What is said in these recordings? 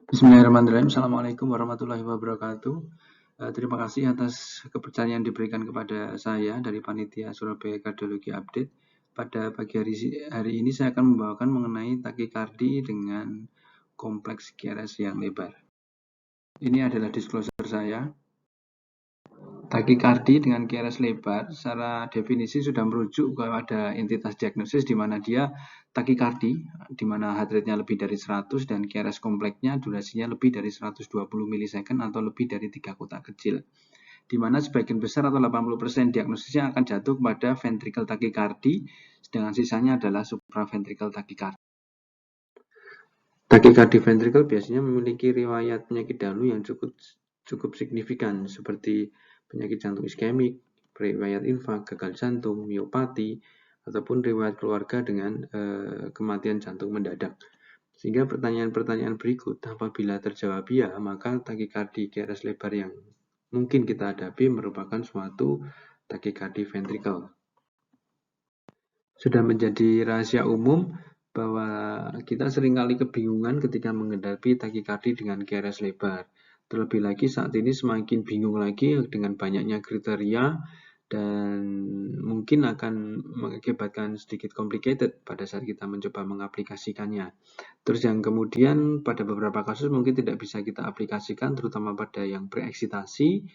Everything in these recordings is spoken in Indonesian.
Bismillahirrahmanirrahim. Assalamualaikum warahmatullahi wabarakatuh. Terima kasih atas kepercayaan diberikan kepada saya dari Panitia Surabaya Kardiologi Update. Pada pagi hari ini saya akan membawakan mengenai takikardi dengan kompleks QRS yang lebar. Ini adalah disclosure saya. Takikardi dengan QRS lebar secara definisi sudah merujuk kepada entitas diagnosis di mana dia takikardi, di mana heart rate-nya lebih dari 100 dan QRS kompleksnya durasinya lebih dari 120 milisecond atau lebih dari 3 kotak kecil. Di mana sebagian besar atau 80% diagnosisnya akan jatuh kepada ventricle takikardi, sedangkan sisanya adalah supraventricle takikardi. Takikardi ventricle biasanya memiliki riwayat penyakit dahulu yang cukup signifikan seperti penyakit jantung iskemik, riwayat infak, gagal jantung, miopati, ataupun riwayat keluarga dengan kematian jantung mendadak. Sehingga pertanyaan-pertanyaan berikut, apabila terjawab ya, maka takikardi QRS lebar yang mungkin kita hadapi merupakan suatu takikardi ventricle. Sudah menjadi rahasia umum bahwa kita seringkali kebingungan ketika menghadapi takikardi dengan QRS lebar. Terlebih lagi saat ini semakin bingung lagi dengan banyaknya kriteria dan mungkin akan mengakibatkan sedikit complicated pada saat kita mencoba mengaplikasikannya. Terus yang kemudian pada beberapa kasus mungkin tidak bisa kita aplikasikan, terutama pada yang bereksitasi,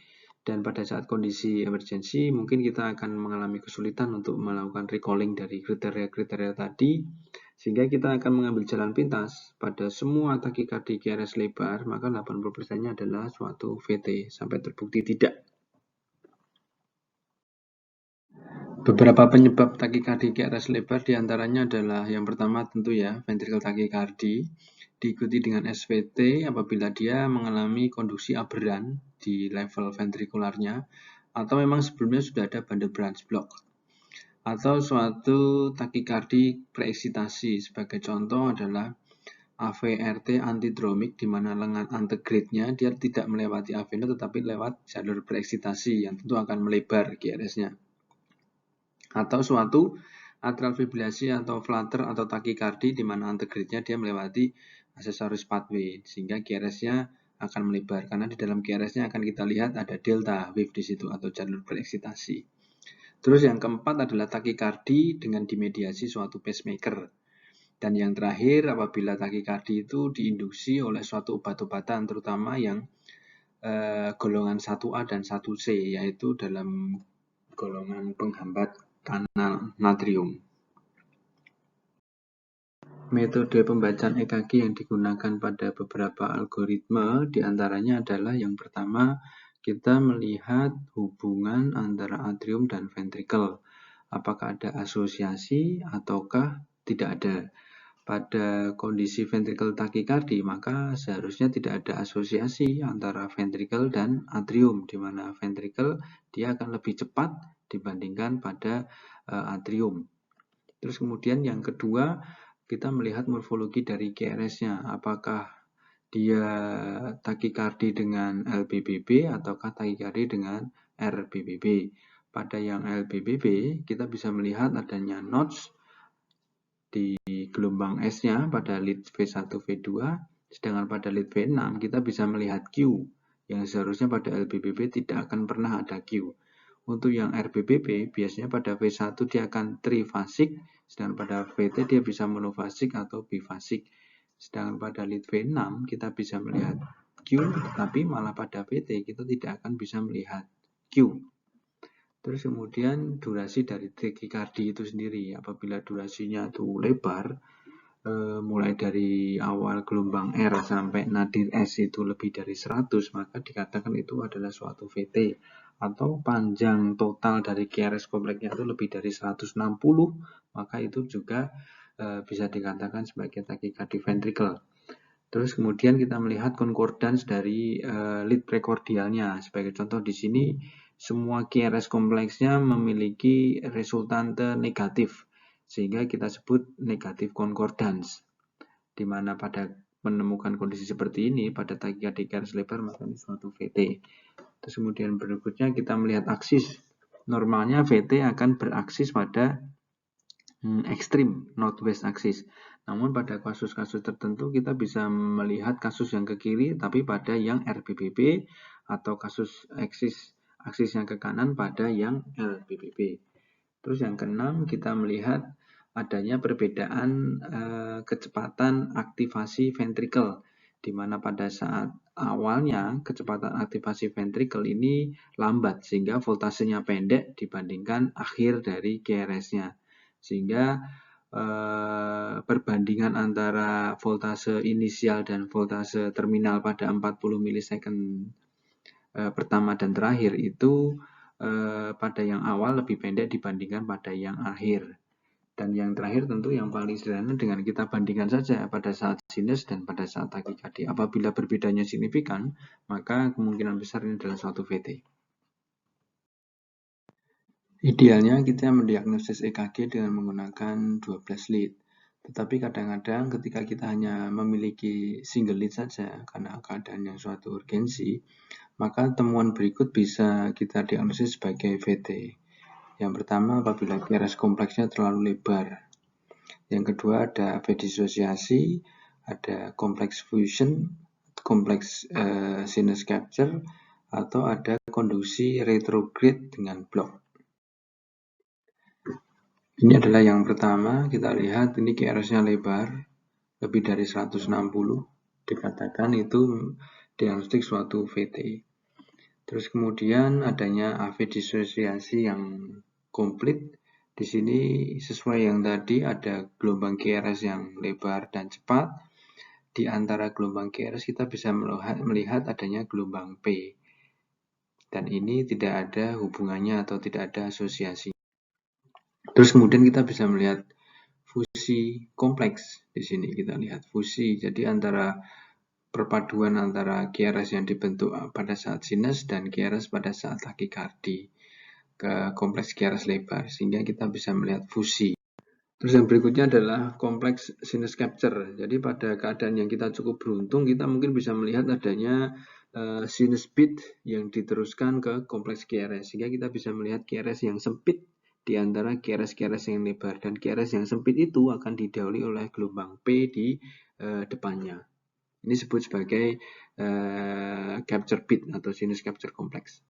dan pada saat kondisi emergensi mungkin kita akan mengalami kesulitan untuk melakukan recalling dari kriteria-kriteria tadi, sehingga kita akan mengambil jalan pintas pada semua takikardi QRS lebar, maka 80%-nya adalah suatu VT sampai terbukti tidak. Beberapa penyebab takikardi QRS lebar diantaranya adalah yang pertama tentu ya ventricle takikardi, diikuti dengan SVT apabila dia mengalami konduksi aberran di level ventrikularnya, atau memang sebelumnya sudah ada bundle branch block, atau suatu takikardi preeksitasi. Sebagai contoh adalah AVRT antidromik, di mana lengan antegrade-nya dia tidak melewati avena tetapi lewat jalur preeksitasi yang tentu akan melebar QRS-nya. Atau suatu atrial fibrilasi atau flutter atau takikardi di mana antegrade-nya dia melewati accessories pathway sehingga QRS-nya akan melebar, karena di dalam QRS-nya akan kita lihat ada delta wave di situ atau jalur bereksitasi. Terus yang keempat adalah takikardi dengan dimediasi suatu pacemaker. Dan yang terakhir apabila takikardi itu diinduksi oleh suatu obat-obatan terutama yang golongan 1A dan 1C, yaitu dalam golongan penghambat kanal natrium. Metode pembacaan EKG yang digunakan pada beberapa algoritma diantaranya adalah yang pertama, kita melihat hubungan antara atrium dan ventricle. Apakah ada asosiasi ataukah tidak ada. Pada kondisi ventricle takikardi, maka seharusnya tidak ada asosiasi antara ventricle dan atrium, di mana ventricle dia akan lebih cepat dibandingkan pada atrium. Terus kemudian yang kedua, kita melihat morfologi dari QRS-nya, apakah dia takikardi dengan LBBB ataukah takikardi dengan RBBB. Pada yang LBBB, kita bisa melihat adanya notch di gelombang S-nya pada lead V1, V2, sedangkan pada lead V6 kita bisa melihat Q, yang seharusnya pada LBBB tidak akan pernah ada Q. Untuk yang RBBB, biasanya pada V1 dia akan trifasik, sedangkan pada VT dia bisa monofasik atau bifasik. Sedangkan pada lead V6 kita bisa melihat Q, tetapi malah pada VT kita tidak akan bisa melihat Q. Terus kemudian durasi dari takikardi itu sendiri, apabila durasinya itu lebar, mulai dari awal gelombang R sampai nadir S itu lebih dari 100, maka dikatakan itu adalah suatu VT. Atau panjang total dari QRS kompleksnya itu lebih dari 160, maka itu juga bisa dikatakan sebagai takikardi ventricle. Terus kemudian kita melihat concordance dari lead precordialnya. Sebagai contoh di sini, semua QRS kompleksnya memiliki resultante negatif, sehingga kita sebut negatif concordance. Di mana pada menemukan kondisi seperti ini pada takikardi QRS lebar, maka ini suatu VT. Terus kemudian berikutnya kita melihat aksis. Normalnya VT akan beraksis pada ekstrim northwest aksis. Namun pada kasus-kasus tertentu kita bisa melihat kasus yang ke kiri tapi pada yang RBBB, atau kasus aksis yang ke kanan pada yang LBBB. Terus yang keenam, kita melihat adanya perbedaan kecepatan aktivasi ventrikel, di mana pada saat awalnya kecepatan aktivasi ventrikel ini lambat sehingga voltasenya pendek dibandingkan akhir dari QRS-nya. Sehingga perbandingan antara voltase inisial dan voltase terminal pada 40 milisecond pertama dan terakhir itu pada yang awal lebih pendek dibandingkan pada yang akhir. Dan yang terakhir tentu yang paling sederhana dengan kita bandingkan saja pada saat sinus dan pada saat takikadi. Apabila berbedanya signifikan, maka kemungkinan besar ini adalah suatu VT. Idealnya kita mendiagnosis EKG dengan menggunakan 12 lead. Tetapi kadang-kadang ketika kita hanya memiliki single lead saja karena keadaan yang suatu urgensi, maka temuan berikut bisa kita diagnosis sebagai VT. Yang pertama, apabila QRS kompleksnya terlalu lebar. Yang kedua, ada AV disosiasi, ada kompleks fusion, kompleks sinus capture, atau ada konduksi retrograde dengan block. Ini adalah yang pertama, kita lihat ini QRS-nya lebar, lebih dari 160, dikatakan itu diagnostik suatu VT. Terus kemudian adanya AV disosiasi yang komplit. Di sini sesuai yang tadi ada gelombang QRS yang lebar dan cepat. Di antara gelombang QRS kita bisa melihat adanya gelombang P. Dan ini tidak ada hubungannya atau tidak ada asosiasi. Terus kemudian kita bisa melihat fusi kompleks. Di sini kita lihat fusi. Jadi antara perpaduan antara QRS yang dibentuk pada saat sinus dan QRS pada saat takikardi ke kompleks QRS lebar, sehingga kita bisa melihat fusi. Terus yang berikutnya adalah kompleks sinus capture. Jadi pada keadaan yang kita cukup beruntung, kita mungkin bisa melihat adanya sinus beat yang diteruskan ke kompleks QRS, sehingga kita bisa melihat QRS yang sempit di antara QRS yang lebar, dan QRS yang sempit itu akan didahului oleh gelombang P di depannya. Ini disebut sebagai capture beat atau sinus capture complex.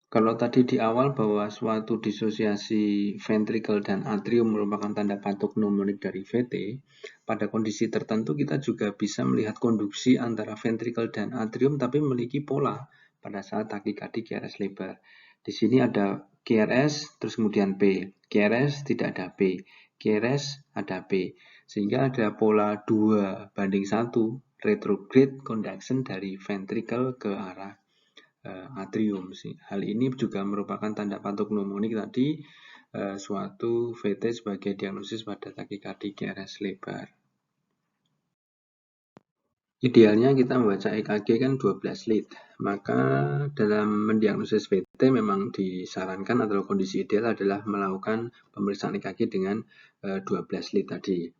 Kalau tadi di awal bahwa suatu disosiasi ventricle dan atrium merupakan tanda patok mnemonik dari VT, pada kondisi tertentu kita juga bisa melihat konduksi antara ventricle dan atrium tapi memiliki pola pada saat takikardi QRS lebar. Di sini ada QRS terus kemudian P, QRS tidak ada P, QRS ada P, sehingga ada pola 2:1 retrograde conduction dari ventricle ke arah atrium. Hal ini juga merupakan tanda patok mnemonik tadi suatu VT sebagai diagnosis pada takikardi QRS lebar. Idealnya kita membaca EKG kan 12 lead, maka dalam mendiagnosis VT memang disarankan atau kondisi ideal adalah melakukan pemeriksaan EKG dengan 12 lead tadi.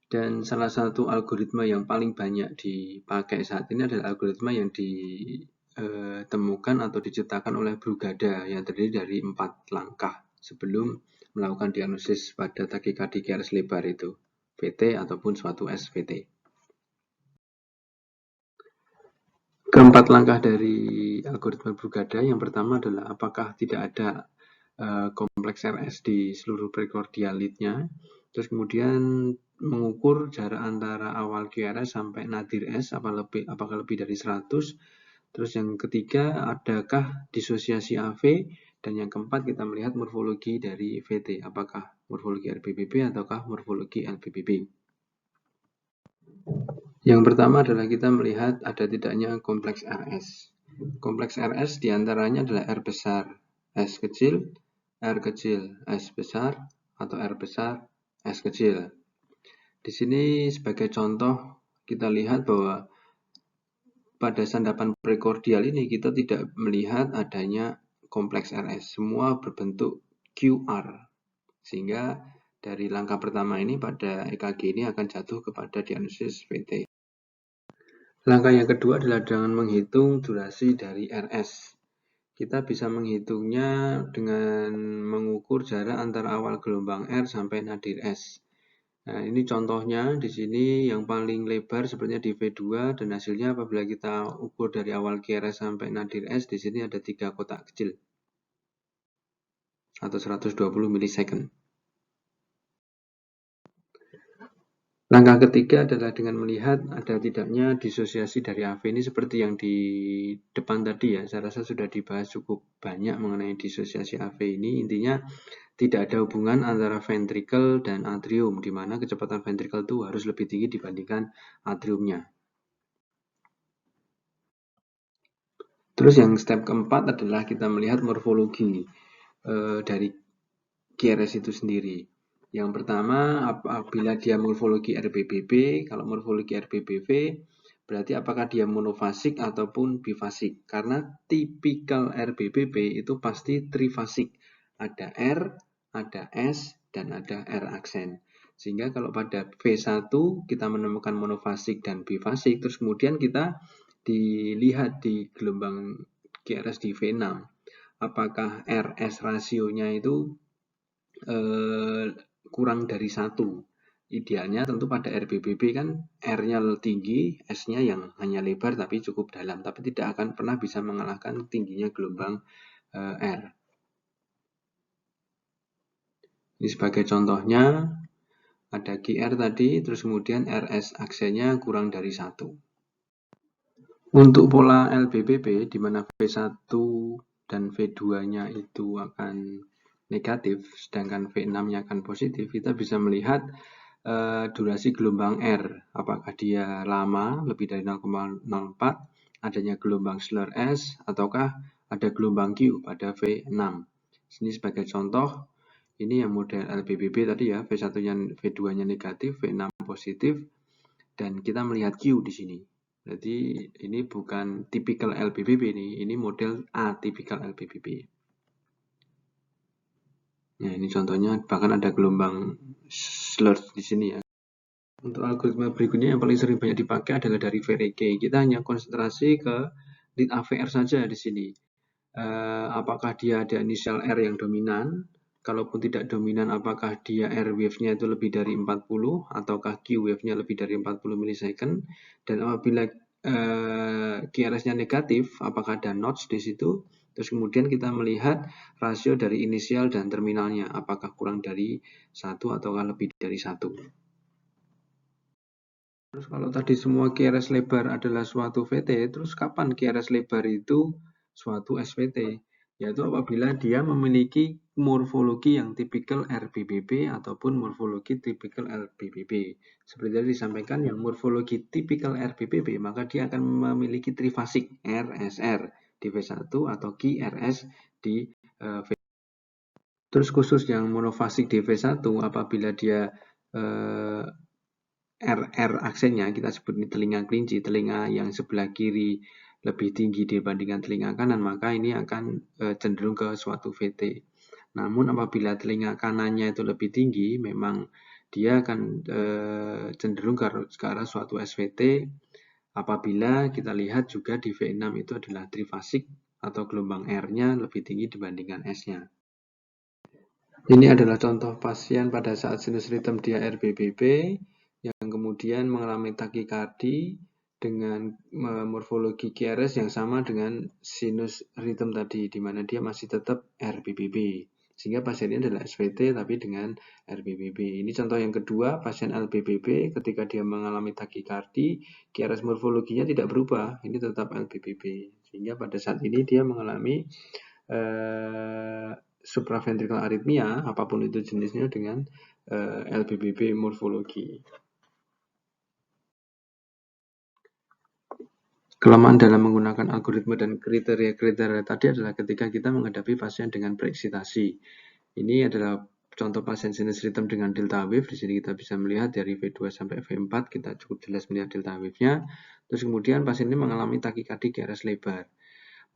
Dan salah satu algoritma yang paling banyak dipakai saat ini adalah algoritma yang ditemukan atau diciptakan oleh Brugada yang terdiri dari 4 langkah sebelum melakukan diagnosis pada takikardi QRS lebar itu, VT ataupun suatu SVT. Keempat langkah dari algoritma Brugada, yang pertama adalah apakah tidak ada kompleks RS di seluruh prekordial lead-nya. Terus kemudian mengukur jarak antara awal QRS sampai nadir S, apakah lebih dari 100. Terus yang ketiga, adakah disosiasi AV. Dan yang keempat, kita melihat morfologi dari VT, apakah morfologi RBBB ataukah morfologi LBBB. Yang pertama adalah kita melihat ada tidaknya kompleks RS. Kompleks RS diantaranya adalah R besar, S kecil, R kecil, S besar, atau R besar, S kecil. Di sini sebagai contoh kita lihat bahwa pada sandapan prekordial ini kita tidak melihat adanya kompleks RS. Semua berbentuk QR. Sehingga dari langkah pertama ini pada EKG ini akan jatuh kepada diagnosis VT. Langkah yang kedua adalah dengan menghitung durasi dari RS. Kita bisa menghitungnya dengan mengukur jarak antara awal gelombang R sampai nadir S. Nah, ini contohnya di sini yang paling lebar sebenarnya di V2 dan hasilnya apabila kita ukur dari awal QRS sampai nadir S, di sini ada 3 kotak kecil atau 120 milisecond. Langkah ketiga adalah dengan melihat ada tidaknya disosiasi dari AV. Ini seperti yang di depan tadi ya, saya rasa sudah dibahas cukup banyak mengenai disosiasi AV ini. Intinya tidak ada hubungan antara ventricle dan atrium, di mana kecepatan ventricle itu harus lebih tinggi dibandingkan atriumnya. Terus yang step keempat adalah kita melihat morfologi dari QRS itu sendiri. Yang pertama, apabila dia morfologi RBBB, kalau morfologi RBBB berarti apakah dia monofasik ataupun bifasik. Karena tipikal RBBB itu pasti trifasik. Ada R, ada S, dan ada R aksen. Sehingga kalau pada V1 kita menemukan monofasik dan bifasik, terus kemudian kita dilihat di gelombang QRS di V6, apakah RS rasionya itu kurang dari 1. Idealnya tentu pada RBBB kan R-nya tinggi, S-nya yang hanya lebar tapi cukup dalam, tapi tidak akan pernah bisa mengalahkan tingginya gelombang R. Ini sebagai contohnya, ada GR tadi, terus kemudian RS aksennya kurang dari 1. Untuk pola LBBB, di mana V1 dan V2-nya itu akan negatif, sedangkan V6-nya akan positif, kita bisa melihat durasi gelombang R, apakah dia lama, lebih dari 0,04, adanya gelombang slur S, ataukah ada gelombang Q pada V6. Ini sebagai contoh, ini yang model LBBB tadi ya, V1-nya, V2-nya negatif, V6 positif, dan kita melihat Q di sini. Jadi ini bukan tipikal LBBB ini model atypical LBBB. Nah, ini contohnya, bahkan ada gelombang slur di sini ya. Untuk algoritma berikutnya yang paling sering banyak dipakai adalah dari VRK. Kita hanya konsentrasi ke lead AVR saja di sini. Apakah dia ada inisial R yang dominan? Kalaupun tidak dominan, apakah dia R wave-nya itu lebih dari 40 ataukah Q wave-nya lebih dari 40 milisecond? Dan apabila QRS-nya negatif, apakah ada notch di situ? Terus kemudian kita melihat rasio dari inisial dan terminalnya, apakah kurang dari 1 ataukah lebih dari 1. Terus kalau tadi semua QRS lebar adalah suatu VT, terus kapan QRS lebar itu suatu SVT? Yaitu apabila dia memiliki morfologi yang tipikal RBBB ataupun morfologi tipikal LBBB. Seperti tadi disampaikan, yang morfologi tipikal RBBB, maka dia akan memiliki trifasik RSR di V1 atau QRS di V1. Terus khusus yang monofasik di V1, apabila dia RR aksennya, kita sebut ini telinga kelinci, telinga yang sebelah kiri lebih tinggi dibandingkan telinga kanan, maka ini akan cenderung ke suatu VT. Namun apabila telinga kanannya itu lebih tinggi, memang dia akan cenderung ke arah suatu SVT. Apabila kita lihat juga di V6 itu adalah trifasik atau gelombang R-nya lebih tinggi dibandingkan S-nya. Ini adalah contoh pasien pada saat sinus rhythm dia RBBB yang kemudian mengalami takikardi dengan morfologi QRS yang sama dengan sinus rhythm tadi, di mana dia masih tetap RBBB. Sehingga pasien ini adalah SVT tapi dengan RBBB. Ini contoh yang kedua, pasien LBBB ketika dia mengalami takikardi, QRS morfologinya tidak berubah, ini tetap LBBB. Sehingga pada saat ini dia mengalami supraventricular arrhythmia, apapun itu jenisnya, dengan LBBB morfologi. Kelemahan dalam menggunakan algoritma dan kriteria-kriteria tadi adalah ketika kita menghadapi pasien dengan preeksitasi. Ini adalah contoh pasien sinus rhythm dengan delta wave. Di sini kita bisa melihat dari V2 sampai V4, kita cukup jelas melihat delta wave-nya. Terus kemudian pasien ini mengalami takikardi QRS lebar.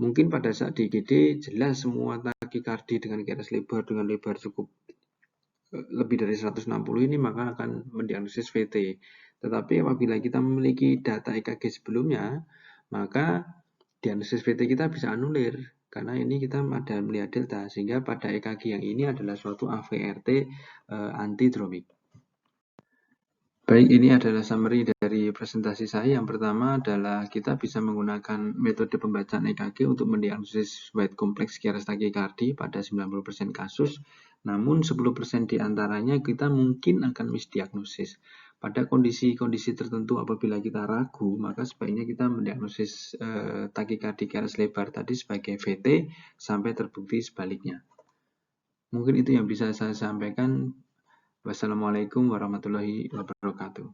Mungkin pada saat di IGD jelas semua takikardi dengan QRS lebar, dengan lebar cukup lebih dari 160 ini, maka akan mendiagnosis VT. Tetapi apabila kita memiliki data EKG sebelumnya, maka diagnosis VT kita bisa anulir, karena ini kita ada melihat delta, sehingga pada EKG yang ini adalah suatu AVRT antidromik. Baik, ini adalah summary dari presentasi saya. Yang pertama adalah kita bisa menggunakan metode pembacaan EKG untuk mendiagnosis white complex KRS tachycardia pada 90% kasus, namun 10% diantaranya kita mungkin akan misdiagnosis. Pada kondisi-kondisi tertentu apabila kita ragu, maka sebaiknya kita mendiagnosis takikardi KRS lebar tadi sebagai VT sampai terbukti sebaliknya. Mungkin itu yang bisa saya sampaikan. Wassalamualaikum warahmatullahi wabarakatuh.